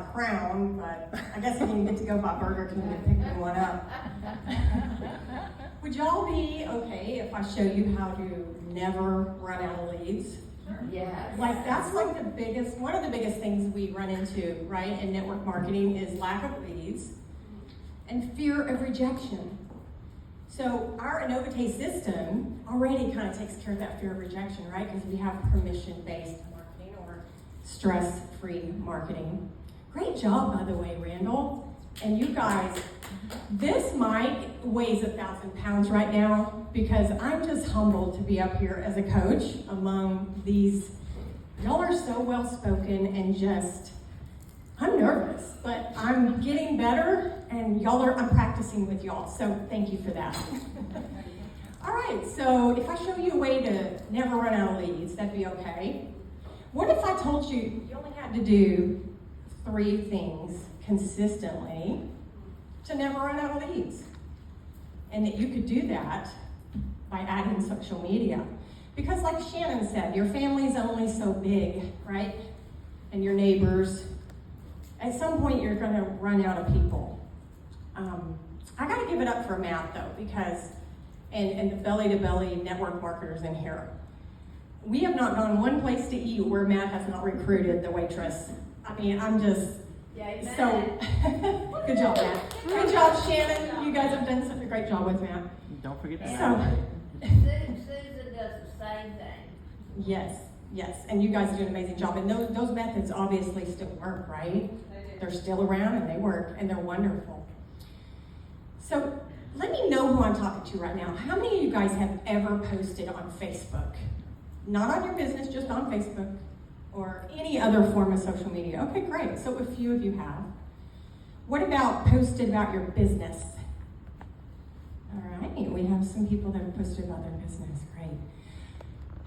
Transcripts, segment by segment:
a crown, but I guess I didn't get to go by Burger King and pick me one up. Would y'all be okay if I show you how to never run out of leads? Yes. Like that's like one of the biggest things we run into, right, in network marketing is lack of leads and fear of rejection. So our Anovite system already kind of takes care of that fear of rejection, right? Because we have permission-based marketing or stress-free marketing. Great job, by the way, Randall. And you guys, this mic weighs 1,000 pounds right now because I'm just humbled to be up here as a coach among these. Y'all are so well-spoken and just, I'm nervous, but I'm getting better and I'm practicing with y'all, so thank you for that. All right, so if I show you a way to never run out of leads, that'd be okay. What if I told you you only had to do 3 things consistently to never run out of leads? And that you could do that by adding social media. Because like Shannon said, your family's only so big, right? And your neighbors. At some point, you're gonna run out of people. I gotta give it up for Matt though, because, and the belly-to-belly network marketers in here. We have not gone one place to eat where Matt has not recruited the waitress. I mean, I'm just, so, good job, Matt. Good job, Shannon. You guys have done such a great job with Matt. Don't forget So, Susan does the same thing. Yes, and you guys do an amazing job. And those methods obviously still work, right? They're still around and they work and they're wonderful. So let me know who I'm talking to right now. How many of you guys have ever posted on Facebook? Not on your business, just on Facebook or any other form of social media. Okay, great. So a few of you have. What about posted about your business? All right, we have some people that have posted about their business. Great.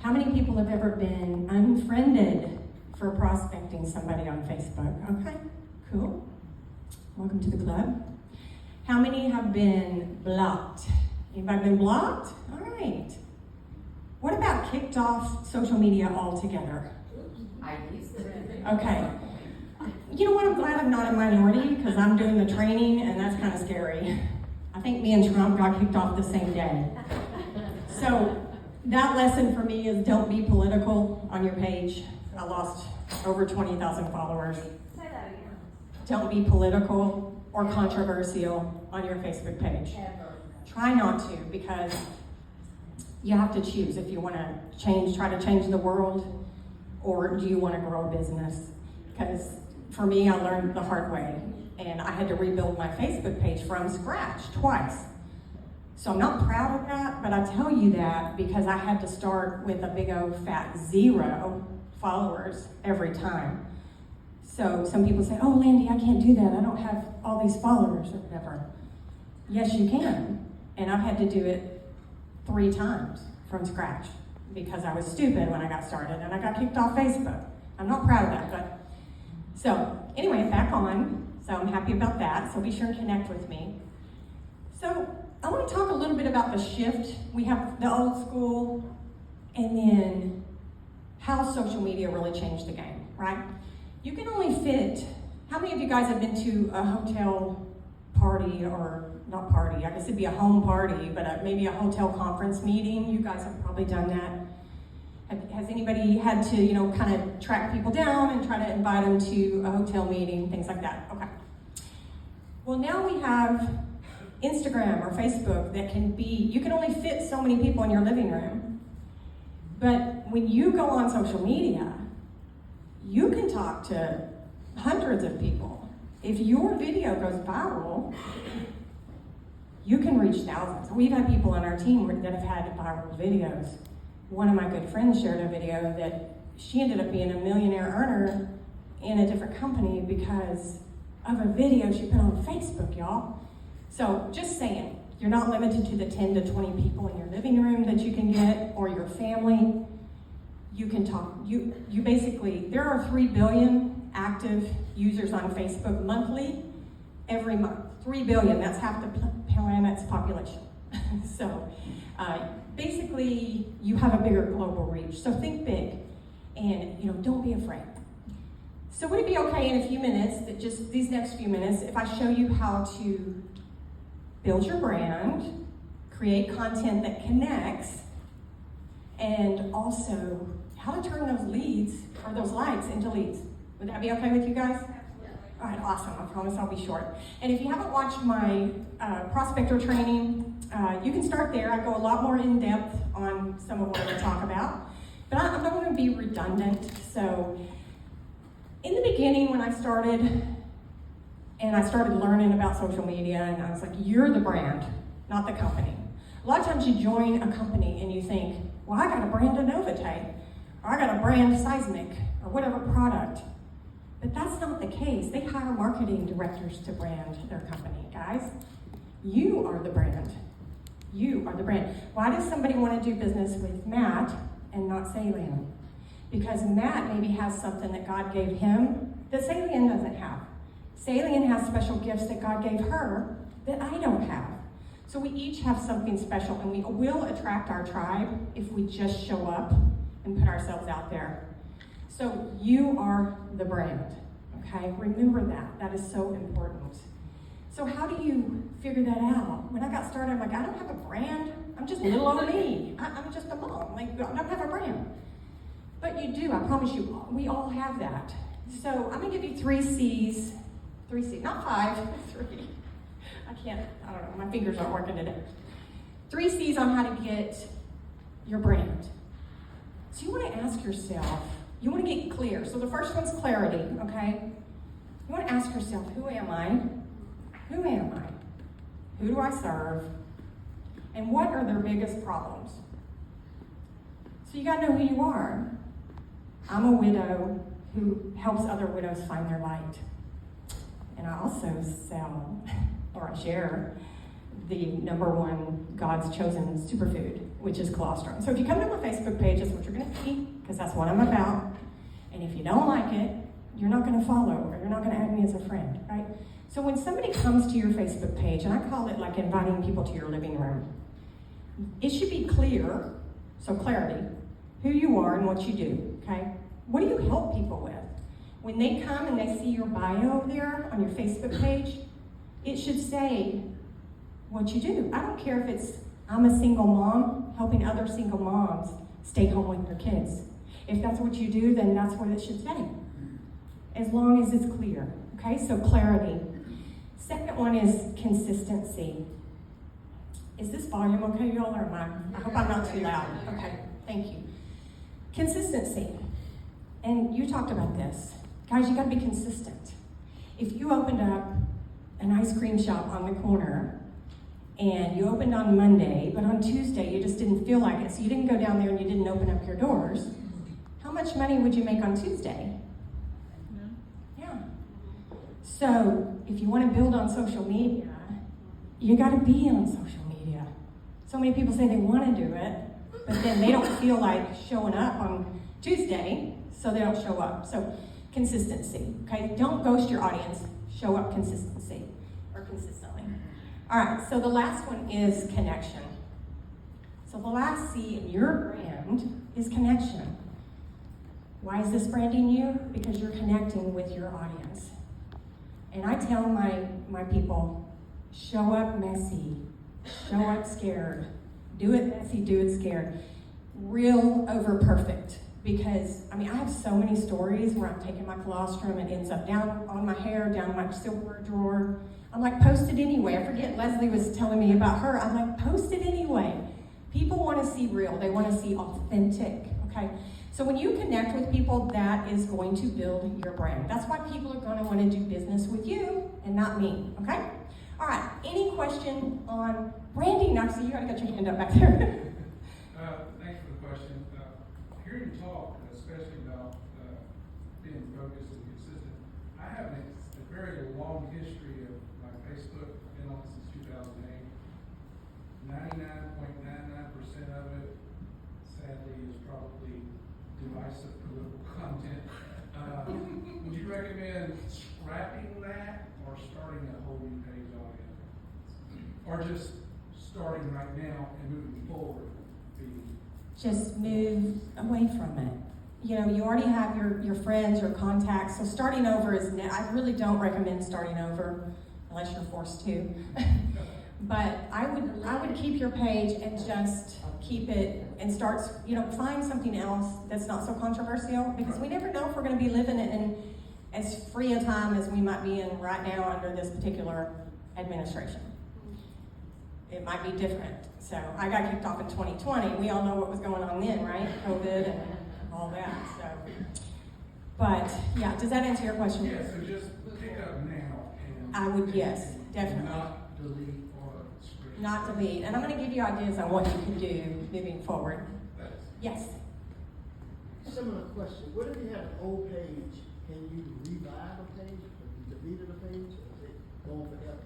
How many people have ever been unfriended for prospecting somebody on Facebook? Okay, cool. Welcome to the club. How many have been blocked? Anybody been blocked? All right. What about kicked off social media altogether? I used to. Okay. You know what? I'm glad I'm not a minority because I'm doing the training and that's kind of scary. I think me and Trump got kicked off the same day. So that lesson for me is don't be political on your page. I lost over 20,000 followers. Say that again. Don't be political or controversial on your Facebook page. Ever. Try not to, because you have to choose if you want to try to change the world, or do you want to grow a business? Because for me, I learned the hard way, and I had to rebuild my Facebook page from scratch twice. So I'm not proud of that, but I tell you that because I had to start with a big old fat 0 followers every time. So some people say, oh, Landy, I can't do that. I don't have all these followers or whatever. Yes, you can. And I've had to do it 3 times from scratch because I was stupid when I got started and I got kicked off Facebook. I'm not proud of that, but so anyway, back on. So I'm happy about that. So be sure and connect with me. So I want to talk a little bit about the shift. We have the old school and then how social media really changed the game, right? You can only fit, how many of you guys have been to a hotel party, or not party, I guess it'd be a home party, but maybe a hotel conference meeting? You guys have probably done that. Has anybody had to, kind of track people down and try to invite them to a hotel meeting, things like that? Okay. Well, now we have Instagram or Facebook that you can only fit so many people in your living room. But when you go on social media, you can talk to hundreds of people. If your video goes viral, you can reach thousands. We've had people on our team that have had viral videos. One of my good friends shared a video that she ended up being a millionaire earner in a different company because of a video she put on Facebook, y'all. So just saying, you're not limited to the 10 to 20 people in your living room that you can get, or your family. You can talk, you basically, there are 3 billion active users on Facebook monthly, every month. 3 billion, that's half the planet's population. So basically, you have a bigger global reach. So think big and don't be afraid. So would it be okay in a few minutes, that just these next few minutes, if I show you how to build your brand, create content that connects, and also how to turn those leads, or those likes, into leads? Would that be okay with you guys? All right, awesome. I promise I'll be short. And if you haven't watched my prospector training, you can start there. I go a lot more in depth on some of what I talk about. But I'm not going to be redundant. So in the beginning when I started, and I started learning about social media, and I was like, you're the brand, not the company. A lot of times you join a company and you think, well, I got a brand Anovite, or I got a brand Seismic, or whatever product. But that's not the case. They hire marketing directors to brand their company, guys. You are the brand. You are the brand. Why does somebody want to do business with Matt and not Salian? Because Matt maybe has something that God gave him that Salian doesn't have. Salian has special gifts that God gave her that I don't have. So we each have something special, and we will attract our tribe if we just show up and put ourselves out there. So you are the brand, okay? Remember that. That is so important. So how do you figure that out? When I got started, I'm like, I don't have a brand. I'm just little old me. I'm just a mom. Like, I don't have a brand. But you do, I promise you, we all have that. So I'm gonna give you 3 C's, not 5, 3. I don't know, my fingers aren't working today. 3 C's on how to get your brand. So you wanna ask yourself, you want to get clear. So the first one's clarity, okay? You want to ask yourself, who am I? Who am I? Who do I serve? And what are their biggest problems? So you got to know who you are. I'm a widow who helps other widows find their light. And I also sell, or I share, the #1 God's chosen superfood, which is colostrum. So if you come to my Facebook page, that's what you're going to see, because that's what I'm about. And if you don't like it, you're not going to follow, or you're not going to add me as a friend, right? So when somebody comes to your Facebook page, and I call it like inviting people to your living room, it should be clear, so clarity, who you are and what you do, okay? What do you help people with? When they come and they see your bio there on your Facebook page, it should say what you do. I don't care if it's, I'm a single mom helping other single moms stay home with their kids. If that's what you do, then that's what it should say. As long as it's clear, okay? So clarity. Second one is consistency. Is this volume okay, y'all, or am I hope I'm not too loud. Okay, thank you. Consistency. And you talked about this. Guys, you gotta be consistent. If you opened up an ice cream shop on the corner and you opened on Monday, but on Tuesday you just didn't feel like it, so you didn't go down there and you didn't open up your doors, how much money would you make on Tuesday? Yeah. So if you want to build on social media, you got to be on social media. So many people say they want to do it, but then they don't feel like showing up on Tuesday, so they don't show up. So consistency, okay? Don't ghost your audience. Show up consistently. All right, so the last one is connection. So the last C in your brand is connection. Why is this branding you? Because you're connecting with your audience. And I tell my people, show up messy, show up scared, do it messy, do it scared. Real over perfect. Because, I have so many stories where I'm taking my colostrum and it ends up down on my hair, down my silverware drawer. I'm like, post it anyway. I forget, Leslie was telling me about her. I'm like, post it anyway. People want to see real. They want to see authentic, okay? So when you connect with people, that is going to build your brand. That's why people are going to want to do business with you and not me, okay? All right, any question on branding? Now, see, you got to get your hand up back there. Thanks for the question. Hearing you talk, especially about being focused and consistent, I have a very long history of my Facebook. I've been on it since 2008. 99.99% of it, sadly, is probably divisive political content. Would you recommend scrapping that or starting a whole new page altogether? Or just starting right now and moving forward? Just move away from it. you know, you already have your friends, your contacts, so starting over I really don't recommend starting over unless you're forced to. But I would keep your page and just keep it and start, you know, find something else that's not so controversial, because we never know if we're going to be living in as free a time as we might be in right now under this particular administration. It might be different. So I got kicked off in 2020. We all know what was going on then, right? COVID and all that. So, but yeah, does that answer your question? Yeah, so just pick up now and I would, yes, definitely. not delete or screen. Not delete. And I'm going to give you ideas on what you can do moving forward. Thanks. Yes. Similar question. What if you have an old page? Can you revive a page? Have you deleted a page? Or is it gone forever?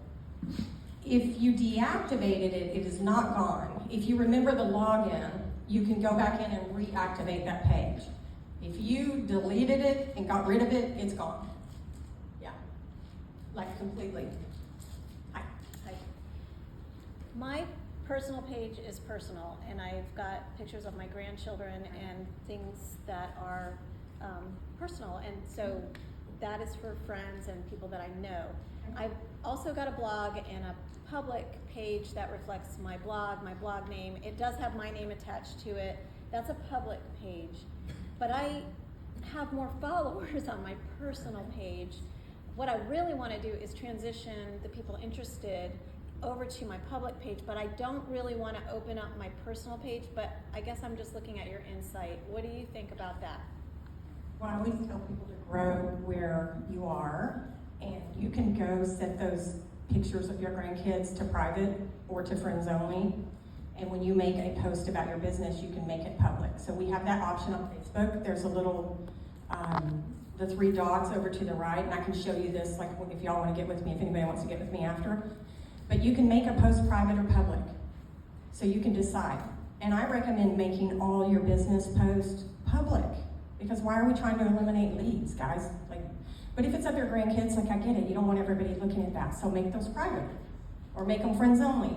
If you deactivated it, it is not gone. If you remember the login, you can go back in and reactivate that page. If you deleted it and got rid of it, it's gone. Yeah, like completely. Hi. My personal page is personal, and I've got pictures of my grandchildren and things that are personal, and so that is for friends and people that I know. I've also got a blog and a public page that reflects my blog name. It does have my name attached to it. That's a public page. But I have more followers on my personal page. What I really want to do is transition the people interested over to my public page, but I don't really want to open up my personal page, but I guess I'm just looking at your insight. What do you think about that? Well, I always tell people to grow where you are, and you can go set those pictures of your grandkids to private or to friends only. And when you make a post about your business, you can make it public. So we have that option on Facebook. There's a little, the 3 dots over to the right, and I can show you this, like if y'all want to get with me, if anybody wants to get with me after. But you can make a post private or public. So you can decide. And I recommend making all your business posts public. Because why are we trying to eliminate leads, guys? But if it's of your grandkids, I get it. You don't want everybody looking at that. So make those private. Or make them friends only.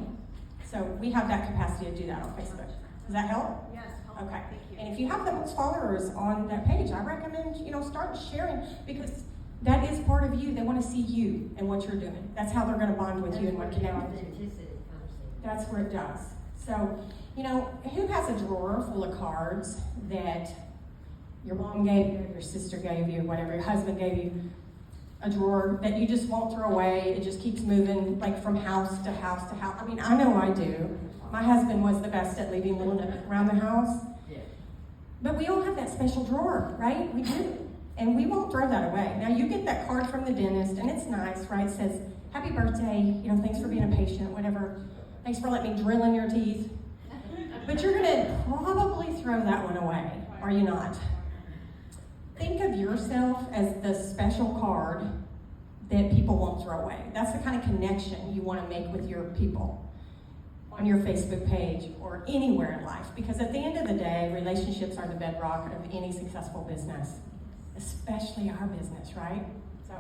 So we have that capacity to do that on Facebook. Does that help? Yes. Okay. Thank you. And if you have the most followers on that page, I recommend, start sharing, because that is part of you. They want to see you and what you're doing. That's how they're going to bond with you and what connect with you. That's where it does. So, who has a drawer full of cards that your mom gave you, your sister gave you, whatever, your husband gave you, a drawer that you just won't throw away? It just keeps moving, from house to house to house. I mean, I know I do. My husband was the best at leaving little notes around the house. Yeah. But we all have that special drawer, right? We do. And we won't throw that away. Now, you get that card from the dentist, and it's nice, right? It says, happy birthday, thanks for being a patient, whatever. Thanks for letting me drill in your teeth. But you're gonna probably throw that one away, are you not? Think of yourself as the special card that people won't throw away. That's the kind of connection you want to make with your people on your Facebook page or anywhere in life. Because at the end of the day, relationships are the bedrock of any successful business, especially our business, right? So,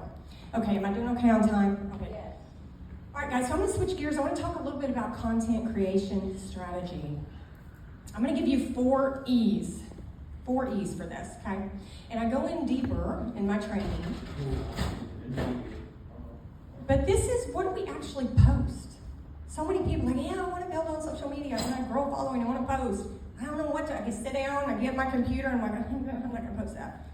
okay, am I doing okay on time? Okay. Yes. All right, guys, so I'm going to switch gears. I want to talk a little bit about content creation strategy. I'm going to give you 4 E's. 4 E's for this, okay? And I go in deeper in my training. But this is what do we actually post? So many people are like, yeah, I want to build on social media. I want to grow a following. I want to post. I don't know what to. I can sit down, I get my computer, and I'm like, I'm not going to post that.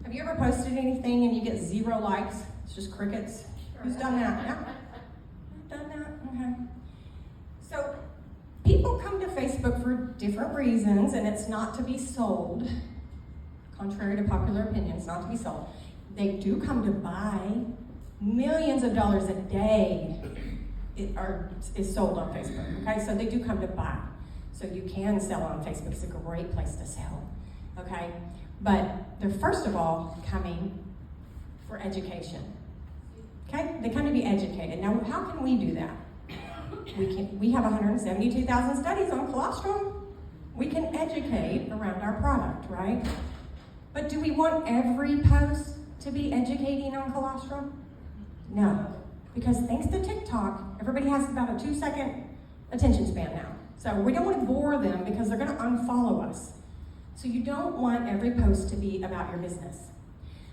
Have you ever posted anything and you get 0 likes? It's just crickets. Who's done that? Yeah? Done that? Okay. So people come to Facebook for different reasons, and it's not to be sold. Contrary to popular opinion, it's not to be sold. They do come to buy. Millions of dollars a day is sold on Facebook, okay? So they do come to buy. So you can sell on Facebook. It's a great place to sell, okay? But they're first of all coming for education, okay? They come to be educated. Now, how can we do that? We have 172,000 studies on colostrum. We can educate around our product, right? But do we want every post to be educating on colostrum? No, because thanks to TikTok, everybody has about a 2-second attention span now. So we don't want to bore them because they're going to unfollow us. So you don't want every post to be about your business.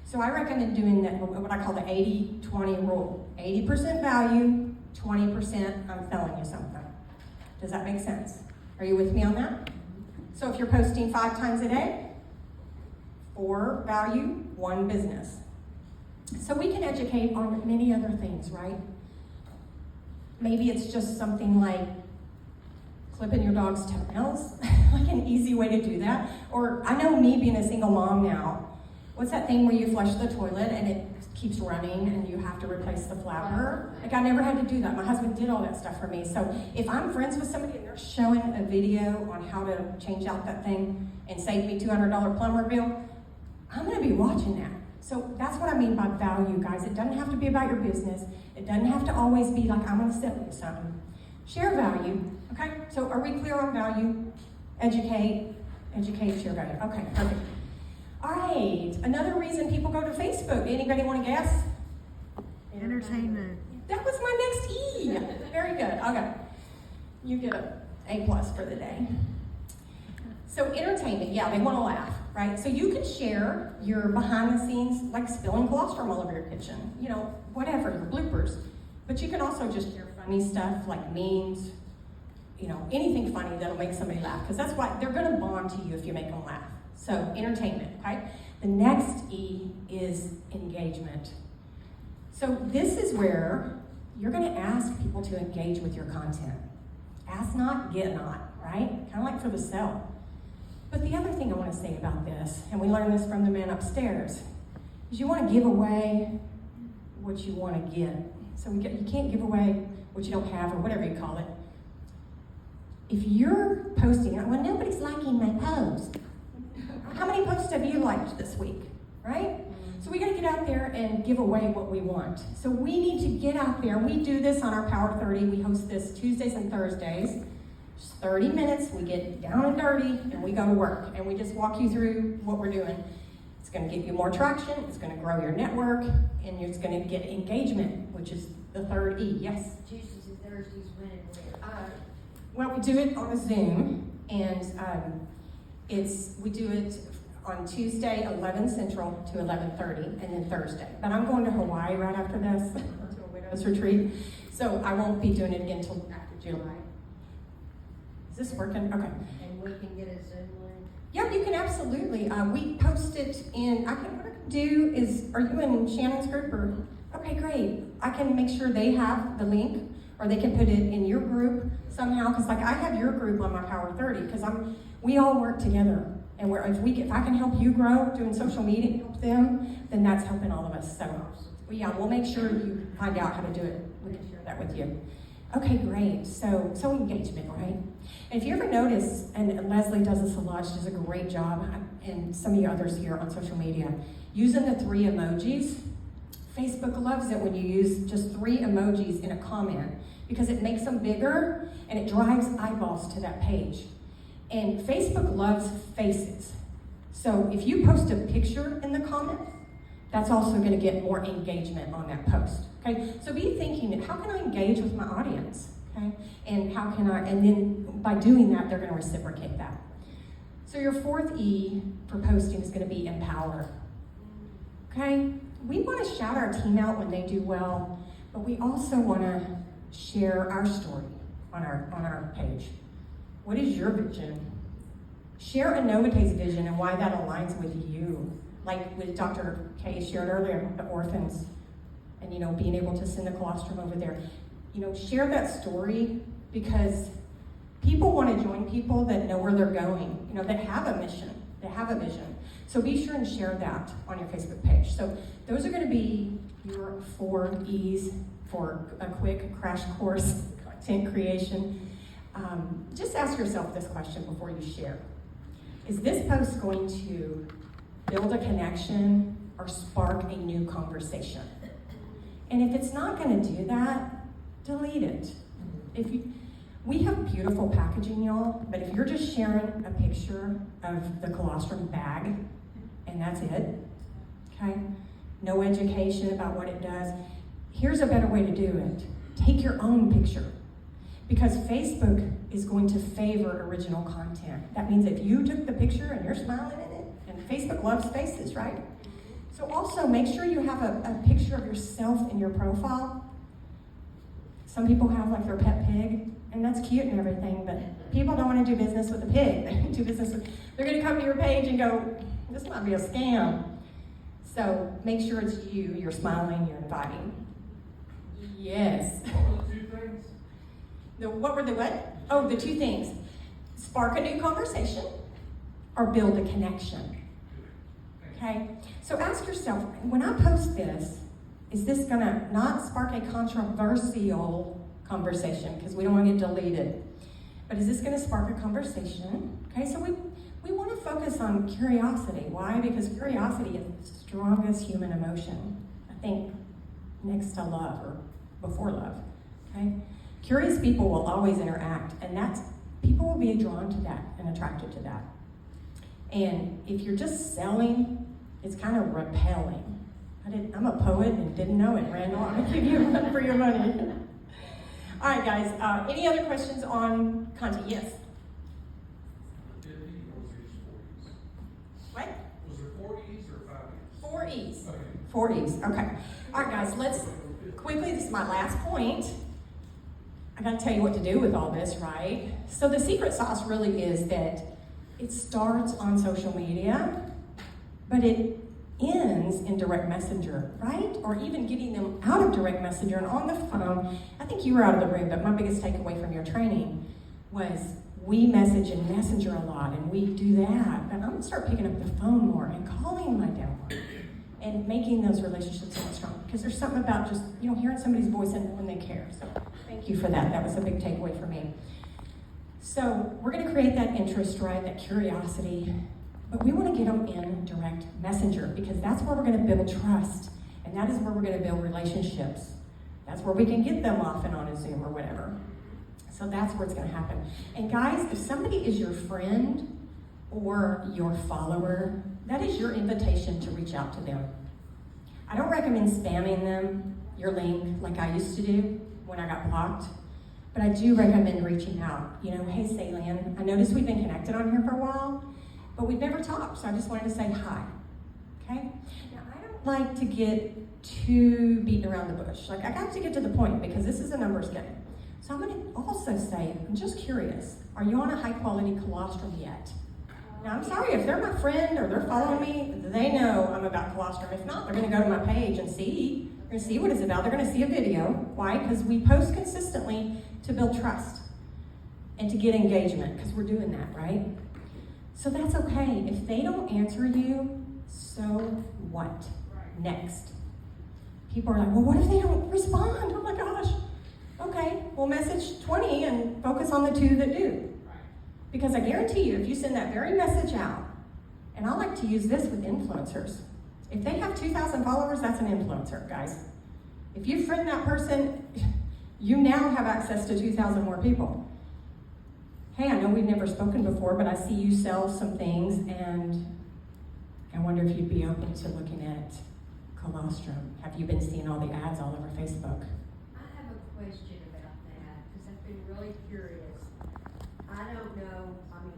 So I recommend doing that, what I call the 80-20 rule. 80% value, 20% I'm selling you something. Does that make sense? Are you with me on that? So if you're posting 5 times a day, 4 value, 1 business. So we can educate on many other things, right? Maybe it's just something like clipping your dog's toenails, like an easy way to do that. Or I know me being a single mom now, what's that thing where you flush the toilet and it keeps running and you have to replace the flapper? Like I never had to do that. My husband did all that stuff for me. So if I'm friends with somebody and they're showing a video on how to change out that thing and save me $200 plumber bill, I'm gonna be watching that. So that's what I mean by value, guys. It doesn't have to be about your business. It doesn't have to always be like, I'm gonna sell you something. Share value, okay? So are we clear on value? Educate, share value. Okay, perfect. All right, another reason people go to Facebook. Anybody want to guess? Entertainment. That was my next E. Very good. Okay. You get a A+ for the day. So entertainment, yeah, they want to laugh, right? So you can share your behind the scenes, like spilling colostrum all over your kitchen, you know, whatever, your bloopers. But you can also just share funny stuff like memes, you know, anything funny that'll make somebody laugh, because that's why they're going to bond to you if you make them laugh. So entertainment, okay? The next E is engagement. So this is where you're going to ask people to engage with your content. Ask not, get not, right? Kind of like for the sell. But the other thing I want to say about this, and we learned this from the man upstairs, is you want to give away what you want to get. So you can't give away what you don't have, or whatever you call it. If you're posting, well, nobody's liking my post. How many posts have you liked this week, right? So we got to get out there and give away what we want. So we need to get out there. We do this on our Power 30. We host this Tuesdays and Thursdays. Just 30 minutes, we get down and dirty, and we go to work. And we just walk you through what we're doing. It's going to get you more traction. It's going to grow your network. And it's going to get engagement, which is the third E. Yes? Tuesdays and Thursdays, when and where? Well, we do it on a Zoom, and we do it on Tuesday, 11 Central to 11:30, and then Thursday. But I'm going to Hawaii right after this, to a widow's retreat, so I won't be doing it again until after July. Is this working? Okay. And we can get a Zoom link? Yeah, you can absolutely. We post it in, what I can do is, are you in Shannon's group? Or okay, great. I can make sure they have the link, or they can put it in your group somehow, because like I have your group on my Power 30, because we all work together. And if I can help you grow doing social media and help them, then that's helping all of us. So yeah, we'll make sure you find out how to do it. We can share that with you. Okay, great. So engagement, right? And if you ever notice, and Leslie does this a lot, she does a great job, and some of you others here on social media, using the 3 emojis. Facebook loves it when you use just 3 emojis in a comment, because it makes them bigger and it drives eyeballs to that page. And Facebook loves faces. So if you post a picture in the comments, that's also going to get more engagement on that post. Okay? So be thinking, how can I engage with my audience? Okay? And then by doing that, they're going to reciprocate that. So your 4th E for posting is going to be empower. Okay? We want to shout our team out when they do well, but we also want to share our story on our page. What is your vision? Share Anovite's vision and why that aligns with you. Like with Dr. Kay shared earlier about the orphans and, being able to send the colostrum over there. Share that story, because people want to join people that know where they're going, that have a mission, that have a vision. So be sure and share that on your Facebook page. So those are going to be your 4 E's for a quick crash course, content creation. Just ask yourself this question before you share. Is this post going to build a connection or spark a new conversation? And if it's not going to do that, delete it. We have beautiful packaging, y'all, but if you're just sharing a picture of the colostrum bag and that's it, okay? No education about what it does. Here's a better way to do it. Take your own picture. Because Facebook is going to favor original content. That means if you took the picture and you're smiling in it, and Facebook loves faces, right? So also make sure you have a picture of yourself in your profile. Some people have like their pet pig, and that's cute and everything, but people don't want to do business with a pig. They do business with, they're going to come to your page and go, this might be a scam. So make sure it's you, you're smiling, you're inviting. Yes. What were the 2 things? What were the what? Oh, the 2 things. Spark a new conversation or build a connection. Okay? So ask yourself, when I post this, is this gonna not spark a controversial conversation? Because we don't want to get deleted. But is this gonna spark a conversation? Okay, so we want to focus on curiosity. Why? Because curiosity is the strongest human emotion. I think next to love or before love. Okay? Curious people will always interact, and people will be drawn to that and attracted to that. And if you're just selling, it's kind of repelling. I'm a poet and didn't know it, Randall. I'm gonna give you one for your money. All right, guys. Any other questions on content? Yes. 50 or was it 40s? What? Was it 40s or 5s? 4 E's. Okay. 4 E's. Okay. All right, guys. Let's quickly. This is my last point. I got to tell you what to do with all this, right? So the secret sauce really is that it starts on social media, but it ends in direct messenger, right? Or even getting them out of direct messenger and on the phone. I think you were out of the room, but my biggest takeaway from your training was we message in messenger a lot, and we do that. But I'm gonna start picking up the phone more and calling my downline and making those relationships so strong. Because there's something about just, hearing somebody's voice and when they care. So thank you for that. That was a big takeaway for me. So we're gonna create that interest, right? That curiosity. But we want to get them in direct messenger because that's where we're going to build trust. And that is where we're going to build relationships. That's where we can get them off and on a Zoom or whatever. So that's where it's going to happen. And guys, if somebody is your friend or your follower, that is your invitation to reach out to them. I don't recommend spamming them, your link, like I used to do when I got blocked. But I do recommend reaching out. Hey, Salian, I noticed we've been connected on here for a while, but we've never talked, so I just wanted to say hi, okay? Now, I don't like to get too beaten around the bush. Like, I got to get to the point because this is a numbers game. So I'm gonna also say, I'm just curious, are you on a high-quality colostrum yet? Now, I'm sorry, if they're my friend or they're following me, they know I'm about colostrum. If not, they're gonna go to my page and see. They're gonna see what it's about. They're gonna see a video. Why? Because we post consistently to build trust and to get engagement, because we're doing that, right? So that's okay. If they don't answer you, so what? Next. People are like, well, what if they don't respond? Oh my gosh. Okay, well, message 20 and focus on the 2 that do. Because I guarantee you, if you send that very message out, and I like to use this with influencers. If they have 2,000 followers, that's an influencer, guys. If you friend that person, you now have access to 2,000 more people. Hey, I know we've never spoken before, but I see you sell some things, and I wonder if you'd be open to looking at colostrum. Have you been seeing all the ads all over Facebook? I have a question about that, because I've been really curious. I don't know, I know